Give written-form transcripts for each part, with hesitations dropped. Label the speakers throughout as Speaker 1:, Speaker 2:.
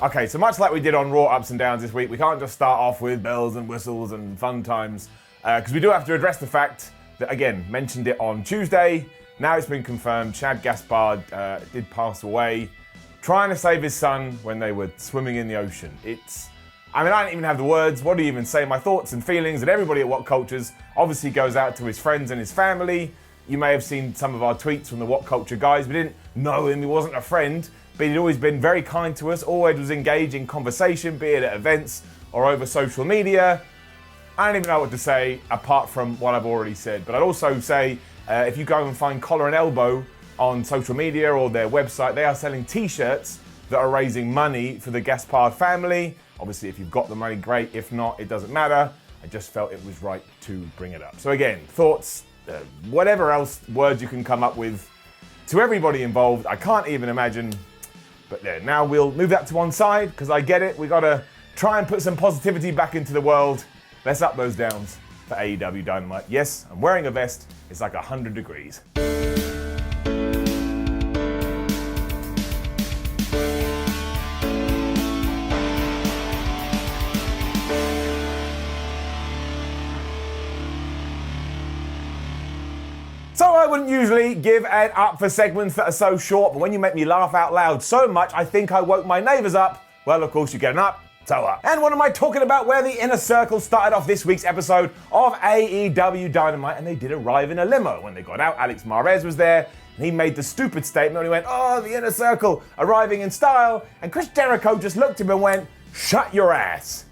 Speaker 1: Okay, so much like we did on Raw Ups and Downs this week, we can't just start off with bells and whistles and fun times, because we do have to address the fact that, again, mentioned it on Tuesday, now it's been confirmed, Chad Gaspard did pass away, trying to save his son when they were swimming in the ocean. I don't even have the words, what do you even say? My thoughts and feelings, and everybody at WhatCultures obviously goes out to his friends and his family. You may have seen some of our tweets from the WhatCulture guys. We didn't know him, he wasn't a friend, but he'd always been very kind to us, always was engaged in conversation, be it at events or over social media. I don't even know what to say apart from what I've already said. But I'd also say, if you go and find Collar and Elbow on social media or their website, they are selling t-shirts that are raising money for the Gaspard family. Obviously, if you've got the money, great. If not, it doesn't matter. I just felt it was right to bring it up. So again, thoughts, whatever else words you can come up with to everybody involved. I can't even imagine. But yeah, now we'll move that to one side because I get it. We got to try and put some positivity back into the world. Let's up those downs for AEW Dynamite. Yes, I'm wearing a vest. It's like 100 degrees. So I wouldn't usually give an up for segments that are so short, but when you make me laugh out loud so much, I think I woke my neighbours up. Well, of course, you get an up, so up. And what am I talking about? Where the Inner Circle started off this week's episode of AEW Dynamite, and they did arrive in a limo. When they got out, Alex Mares was there, and he made the stupid statement, and he went, oh, the Inner Circle arriving in style, and Chris Jericho just looked at him and went, shut your ass.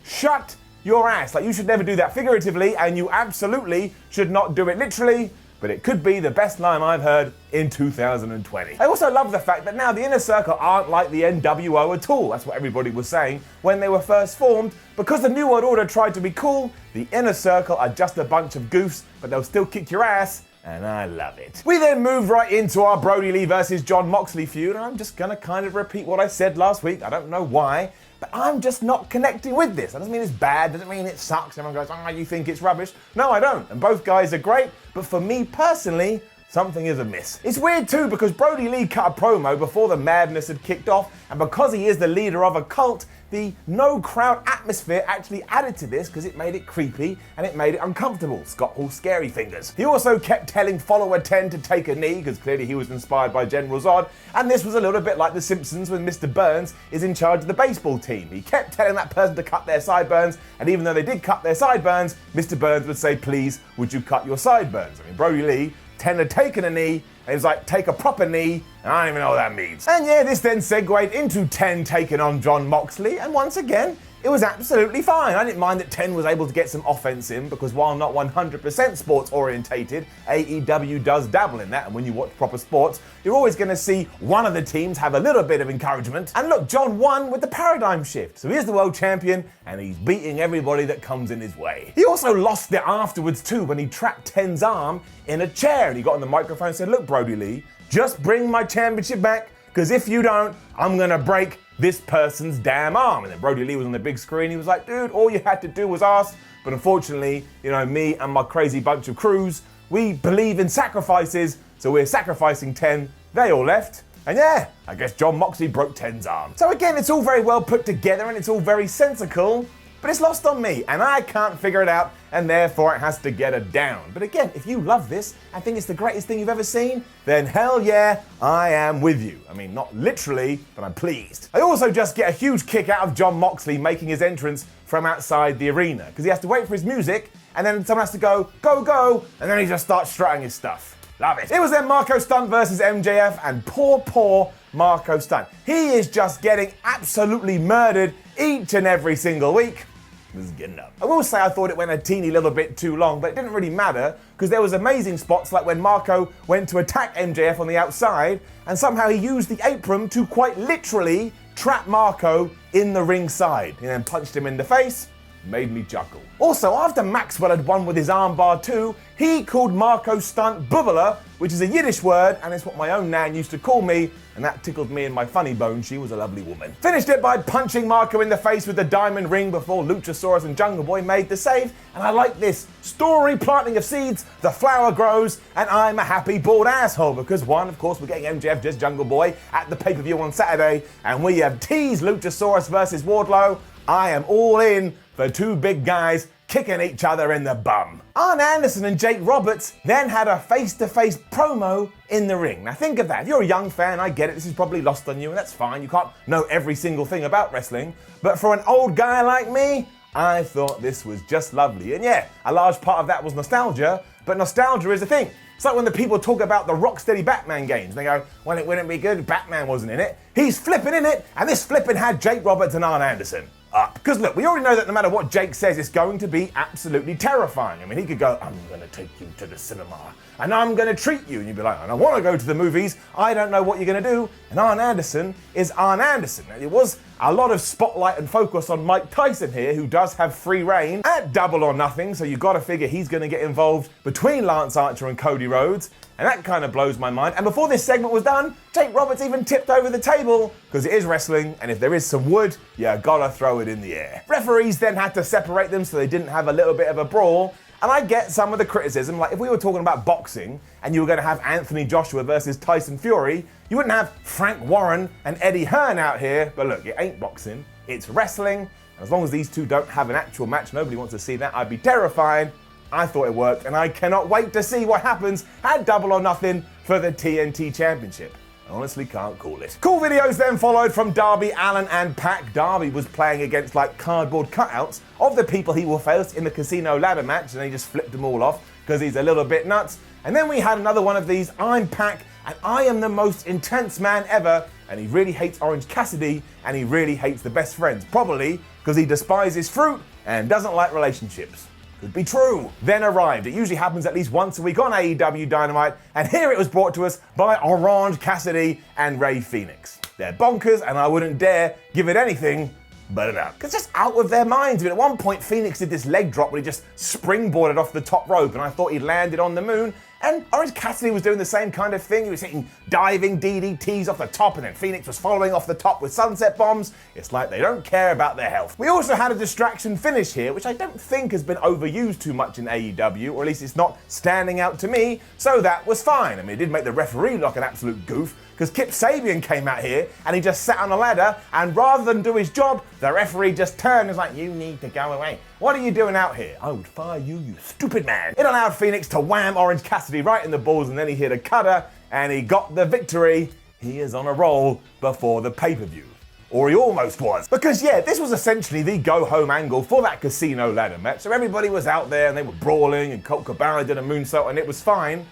Speaker 1: Shut your ass. Like, you should never do that figuratively, and you absolutely should not do it literally. But it could be the best line I've heard in 2020. I also love the fact that now the Inner Circle aren't like the NWO at all. That's what everybody was saying when they were first formed. Because the New World Order tried to be cool, the Inner Circle are just a bunch of goofs, but they'll still kick your ass, and I love it. We then move right into our Brody Lee versus Jon Moxley feud, and I'm just gonna kind of repeat what I said last week. I don't know why, but I'm just not connecting with this. That doesn't mean it's bad, doesn't mean it sucks. Everyone goes, you think it's rubbish? No, I don't. And both guys are great, but for me personally, something is amiss. It's weird too because Brody Lee cut a promo before the madness had kicked off, and because he is the leader of a cult, the no crowd atmosphere actually added to this because it made it creepy and it made it uncomfortable. Scott Hall scary fingers. He also kept telling follower 10 to take a knee because clearly he was inspired by General Zod, and this was a little bit like The Simpsons when Mr. Burns is in charge of the baseball team. He kept telling that person to cut their sideburns, and even though they did cut their sideburns, Mr. Burns would say, please, would you cut your sideburns? I mean, Brody Lee, 10 had taken a knee, and it was like, take a proper knee, and I don't even know what that means. And yeah, this then segued into 10 taking on Jon Moxley, and once again, it was absolutely fine. I didn't mind that 10 was able to get some offense in, because while not 100% sports orientated, AEW does dabble in that, and when you watch proper sports, you're always going to see one of the teams have a little bit of encouragement. And look, Jon won with the paradigm shift, so he's the world champion, and he's beating everybody that comes in his way. He also lost it afterwards too, when he trapped 10's arm in a chair, and he got on the microphone and said, look, Brody Lee, just bring my championship back, because if you don't, I'm going to break this person's damn arm. And then Brody Lee was on the big screen. He was like, dude, all you had to do was ask. But unfortunately, me and my crazy bunch of crews, we believe in sacrifices. So we're sacrificing 10. They all left. And yeah, I guess Jon Moxley broke 10's arm. So again, it's all very well put together and it's all very sensical, but it's lost on me and I can't figure it out, and therefore it has to get a down. But again, if you love this and think it's the greatest thing you've ever seen, then hell yeah, I am with you. I mean, not literally, but I'm pleased. I also just get a huge kick out of Jon Moxley making his entrance from outside the arena, because he has to wait for his music, and then someone has to go, go, go, and then he just starts strutting his stuff. Love it. It was then Marko Stunt versus MJF, and poor Marko Stunt. He is just getting absolutely murdered each and every single week. This is good enough. I will say I thought it went a teeny little bit too long, but it didn't really matter because there was amazing spots like when Marko went to attack MJF on the outside and somehow he used the apron to quite literally trap Marko in the ring side. He then punched him in the face made me chuckle. Also, after Maxwell had won with his armbar too, he called Marko Stunt bubbler, which is a Yiddish word, and it's what my own nan used to call me, and that tickled me in my funny bone. She was a lovely woman. Finished it by punching Marko in the face with the diamond ring before Luchasaurus and Jungle Boy made the save, and I like this. Story planting of seeds, the flower grows, and I'm a happy bald asshole, because one, of course, we're getting MJF just Jungle Boy at the pay-per-view on Saturday, and we have teased Luchasaurus versus Wardlow. I am all in for two big guys kicking each other in the bum. Arn Anderson and Jake Roberts then had a face-to-face promo in the ring. Now think of that. If you're a young fan, I get it. This is probably lost on you, and that's fine. You can't know every single thing about wrestling. But for an old guy like me, I thought this was just lovely. And yeah, a large part of that was nostalgia, but nostalgia is a thing. It's like when the people talk about the Rocksteady Batman games. They go, well, it wouldn't be good if Batman wasn't in it. He's flipping in it, and this flipping had Jake Roberts and Arn Anderson up. Because look, we already know that no matter what Jake says, it's going to be absolutely terrifying. I mean, he could go, I'm going to take you to the cinema, and I'm going to treat you. And you'd be like, I don't want to go to the movies. I don't know what you're going to do. And Arn Anderson is Arn Anderson. Now, it was a lot of spotlight and focus on Mike Tyson here, who does have free reign at Double or Nothing, so you've got to figure he's going to get involved between Lance Archer and Cody Rhodes. And that kind of blows my mind. And before this segment was done, Jake Roberts even tipped over the table, because it is wrestling, and if there is some wood, you gotta throw it in the air. Referees then had to separate them so they didn't have a little bit of a brawl. And I get some of the criticism, like if we were talking about boxing and you were gonna have Anthony Joshua versus Tyson Fury, you wouldn't have Frank Warren and Eddie Hearn out here. But look, it ain't boxing, it's wrestling. And as long as these two don't have an actual match, nobody wants to see that. I'd be terrified. I thought it worked, and I cannot wait to see what happens at Double or Nothing for the TNT Championship. I honestly can't call it. Cool videos then followed from Darby Allin and Pac. Darby was playing against like cardboard cutouts of the people he will face in the casino ladder match, and he just flipped them all off because he's a little bit nuts. And then we had another one of these. I'm Pac, and I am the most intense man ever. And he really hates Orange Cassidy, and he really hates the best friends, probably because he despises fruit and doesn't like relationships. Could be true. Then arrived. It usually happens at least once a week on AEW Dynamite, and here it was brought to us by Orange Cassidy and Rey Fenix. They're bonkers, and I wouldn't dare give it anything but an up. Because just out of their minds. I mean, at one point, Fenix did this leg drop where he just springboarded off the top rope, and I thought he landed on the moon. And Orange Cassidy was doing the same kind of thing. He was hitting diving DDTs off the top, and then Fenix was following off the top with sunset bombs. It's like they don't care about their health. We also had a distraction finish here, which I don't think has been overused too much in AEW, or at least it's not standing out to me, so that was fine. I mean, it did make the referee look an absolute goof, because Kip Sabian came out here, and he just sat on a ladder, and rather than do his job, the referee just turned and was like, you need to go away. What are you doing out here? I would fire you, you stupid man. It allowed Fenix to wham Orange Cassidy right in the balls, and then he hit a cutter, and he got the victory. He is on a roll before the pay-per-view. Or he almost was. Because yeah, this was essentially the go-home angle for that casino ladder match. So everybody was out there, and they were brawling, and Colt Cabana did a moonsault, and it was fine.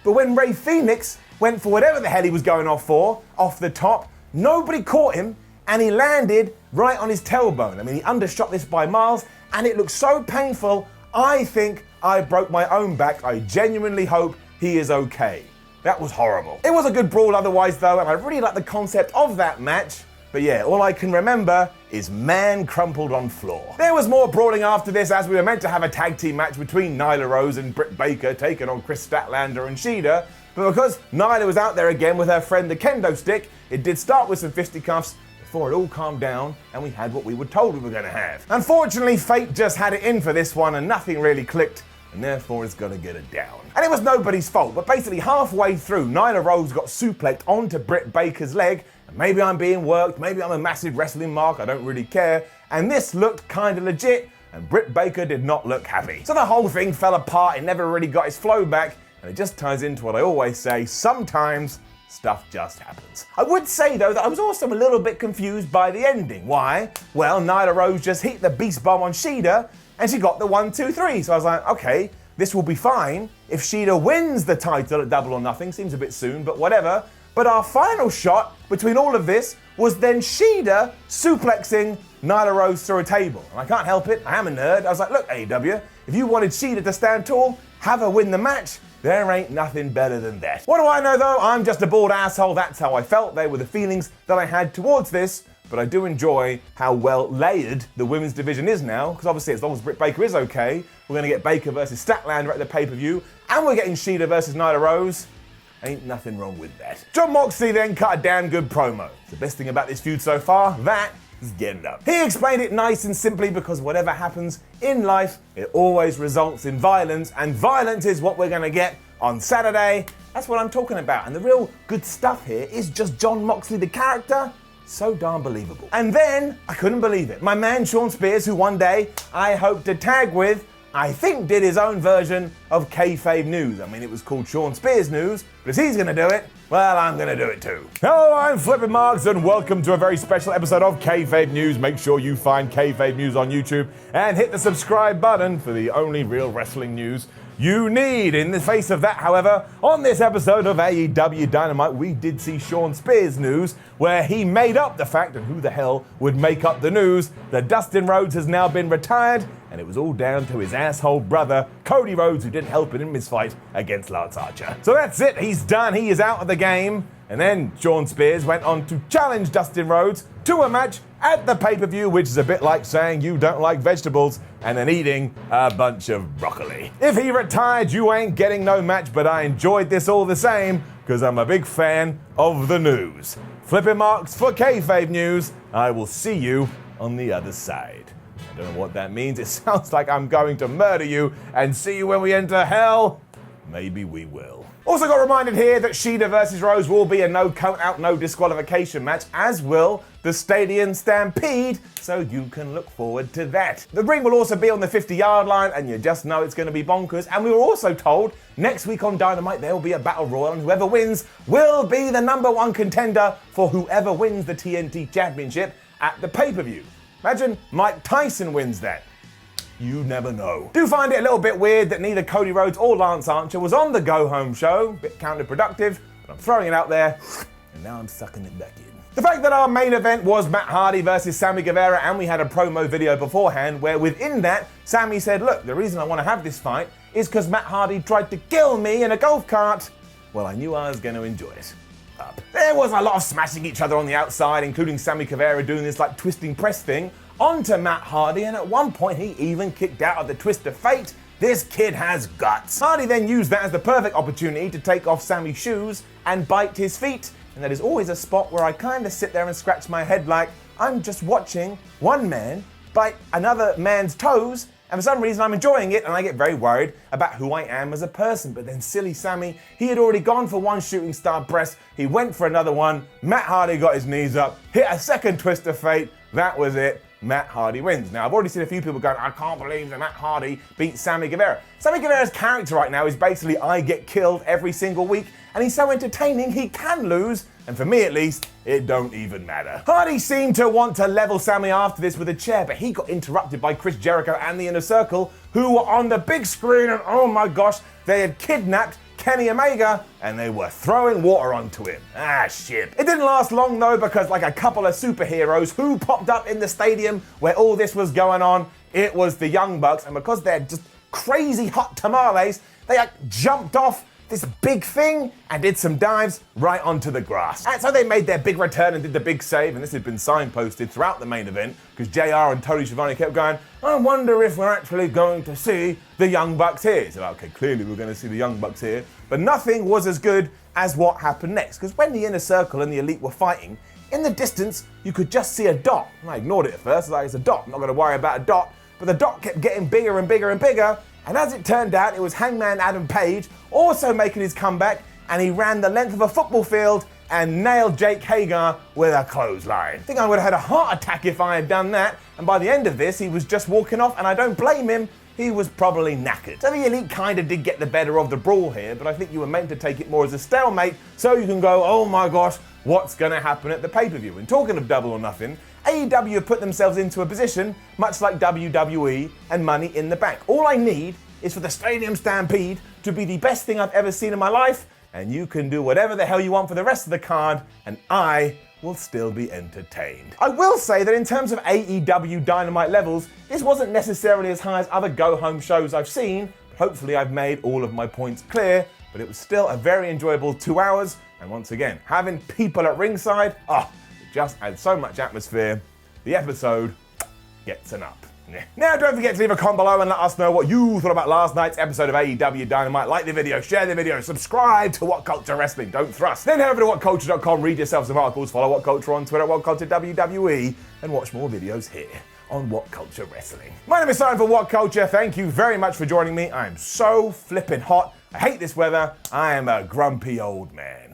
Speaker 1: But when Rey Fenix went for whatever the hell he was going off for, off the top, nobody caught him, and he landed right on his tailbone. I mean, he undershot this by miles, and it looked so painful, I think I broke my own back. I genuinely hope he is okay. That was horrible. It was a good brawl otherwise though, and I really like the concept of that match. But yeah, all I can remember is man crumpled on floor. There was more brawling after this, as we were meant to have a tag team match between Nyla Rose and Britt Baker taking on Chris Statlander and Shida. But because Nyla was out there again with her friend the kendo stick, it did start with some fisticuffs before it all calmed down and we had what we were told we were going to have. Unfortunately, fate just had it in for this one and nothing really clicked, and therefore it's going to get it down. And it was nobody's fault, but basically halfway through, Nyla Rose got suplexed onto Britt Baker's leg, and maybe I'm being worked, maybe I'm a massive wrestling mark, I don't really care, and this looked kind of legit, and Britt Baker did not look happy. So the whole thing fell apart, it never really got its flow back, and it just ties into what I always say, sometimes stuff just happens. I would say though that I was also a little bit confused by the ending. Why? Well, Nyla Rose just hit the beast bomb on Shida and she got the 1-2-3. So I was like, okay, this will be fine. If Shida wins the title at Double or Nothing, seems a bit soon, but whatever. But our final shot between all of this was then Shida suplexing Nyla Rose through a table. And I can't help it, I am a nerd. I was like, look, AEW, if you wanted Shida to stand tall, have her win the match. There ain't nothing better than that. What do I know though? I'm just a bald asshole. That's how I felt. They were the feelings that I had towards this. but I do enjoy how well layered the women's division is now, because obviously as long as Britt Baker is okay, we're going to get Baker versus Statlander at the pay-per-view, and we're getting Shida versus Nyla Rose. Ain't nothing wrong with that. Jon Moxley then cut a damn good promo. The best thing about this feud so far, that is getting up. He explained it nice and simply because whatever happens in life, it always results in violence, and violence is what we're going to get on Saturday. That's what I'm talking about. And the real good stuff here is just Jon Moxley, the character. So darn believable. And then, I couldn't believe it. My man Sean Spears, who one day I hope to tag with, I think did his own version of kayfabe news. I mean, it was called Sean Spears News, but if he's gonna do it, well, I'm gonna do it too. Hello, I'm Flippin' Marks, and welcome to a very special episode of Kayfabe News. Make sure you find Kayfabe News on YouTube and hit the subscribe button for the only real wrestling news you need. In the face of that, however, on this episode of AEW Dynamite, we did see Sean Spears News, where he made up the fact, and who the hell would make up the news, that Dustin Rhodes has now been retired, and it was all down to his asshole brother, Cody Rhodes, who didn't help him in his fight against Lance Archer. So that's it, he's done, he is out of the game. And then Sean Spears went on to challenge Dustin Rhodes to a match at the pay-per-view, which is a bit like saying you don't like vegetables and then eating a bunch of broccoli. If he retired, you ain't getting no match, but I enjoyed this all the same because I'm a big fan of the news. Flippin' Marks for Kayfabe News. I will see you on the other side. I don't know what that means. It sounds like I'm going to murder you and see you when we enter hell. Maybe we will. Also got reminded here that Shida versus Rose will be a no count out, no disqualification match, as will the Stadium Stampede, so you can look forward to that. The ring will also be on the 50-yard line, and you just know it's going to be bonkers. And we were also told next week on Dynamite there will be a battle royal, and whoever wins will be the #1 contender for whoever wins the TNT Championship at the pay-per-view. Imagine Mike Tyson wins that. You never know. Do find it a little bit weird that neither Cody Rhodes or Lance Archer was on the Go Home show. Bit counterproductive, but I'm throwing it out there, and now I'm sucking it back in. The fact that our main event was Matt Hardy versus Sammy Guevara, and we had a promo video beforehand where within that, Sammy said, look, the reason I want to have this fight is because Matt Hardy tried to kill me in a golf cart. Well, I knew I was going to enjoy it. There was a lot of smashing each other on the outside, including Sammy Guevara doing this like twisting press thing onto Matt Hardy, and at one point he even kicked out of the twist of fate. This kid has guts. Hardy then used that as the perfect opportunity to take off Sammy's shoes and bite his feet, and that is always a spot where I kind of sit there and scratch my head like I'm just watching one man bite another man's toes, and for some reason I'm enjoying it, and I get very worried about who I am as a person. But then silly Sammy, he had already gone for one shooting star press, he went for another one, Matt Hardy got his knees up, hit a second twist of fate, that was it. Matt Hardy wins. Now, I've already seen a few people going, I can't believe that Matt Hardy beat Sammy Guevara. Sammy Guevara's character right now is basically I get killed every single week, and he's so entertaining he can lose, and for me at least, it don't even matter. Hardy seemed to want to level Sammy after this with a chair, but he got interrupted by Chris Jericho and the Inner Circle, who were on the big screen, and oh my gosh, they had kidnapped Kenny Omega, and they were throwing water onto him. Ah, shit. It didn't last long though, because like a couple of superheroes who popped up in the stadium where all this was going on, it was the Young Bucks, and because they're just crazy hot tamales, they jumped off this big thing and did some dives right onto the grass. And so they made their big return and did the big save, and this had been signposted throughout the main event because JR and Tony Schiavone kept going, I wonder if we're actually going to see the Young Bucks here. So okay, clearly we're going to see the Young Bucks here, but nothing was as good as what happened next, because when the Inner Circle and the Elite were fighting, in the distance you could just see a dot. And I ignored it at first, like it's a dot, I'm not going to worry about a dot, but the dot kept getting bigger and bigger and bigger. And as it turned out, it was Hangman Adam Page also making his comeback, and he ran the length of a football field and nailed Jake Hager with a clothesline. I think I would have had a heart attack if I had done that, and by the end of this, he was just walking off, and I don't blame him, he was probably knackered. So the Elite kind of did get the better of the brawl here, but I think you were meant to take it more as a stalemate, so you can go, oh my gosh, what's going to happen at the pay-per-view? And talking of Double or Nothing, AEW have put themselves into a position much like WWE and Money in the Bank. All I need is for the Stadium Stampede to be the best thing I've ever seen in my life, and you can do whatever the hell you want for the rest of the card, and I will still be entertained. I will say that in terms of AEW Dynamite levels, this wasn't necessarily as high as other go-home shows I've seen, but hopefully I've made all of my points clear, but it was still a very enjoyable 2 hours, and once again, having people at ringside, just adds so much atmosphere. The episode gets an up. Now, don't forget to leave a comment below and let us know what you thought about last night's episode of AEW Dynamite. Like the video, share the video, subscribe to WhatCulture Wrestling, don't thrust. Then head over to WhatCulture.com, read yourself some articles, follow WhatCulture on Twitter, WhatCulture WWE, and watch more videos here on WhatCulture Wrestling. My name is Simon for WhatCulture. Thank you very much for joining me. I'm so flippin' hot. I hate this weather. I am a grumpy old man.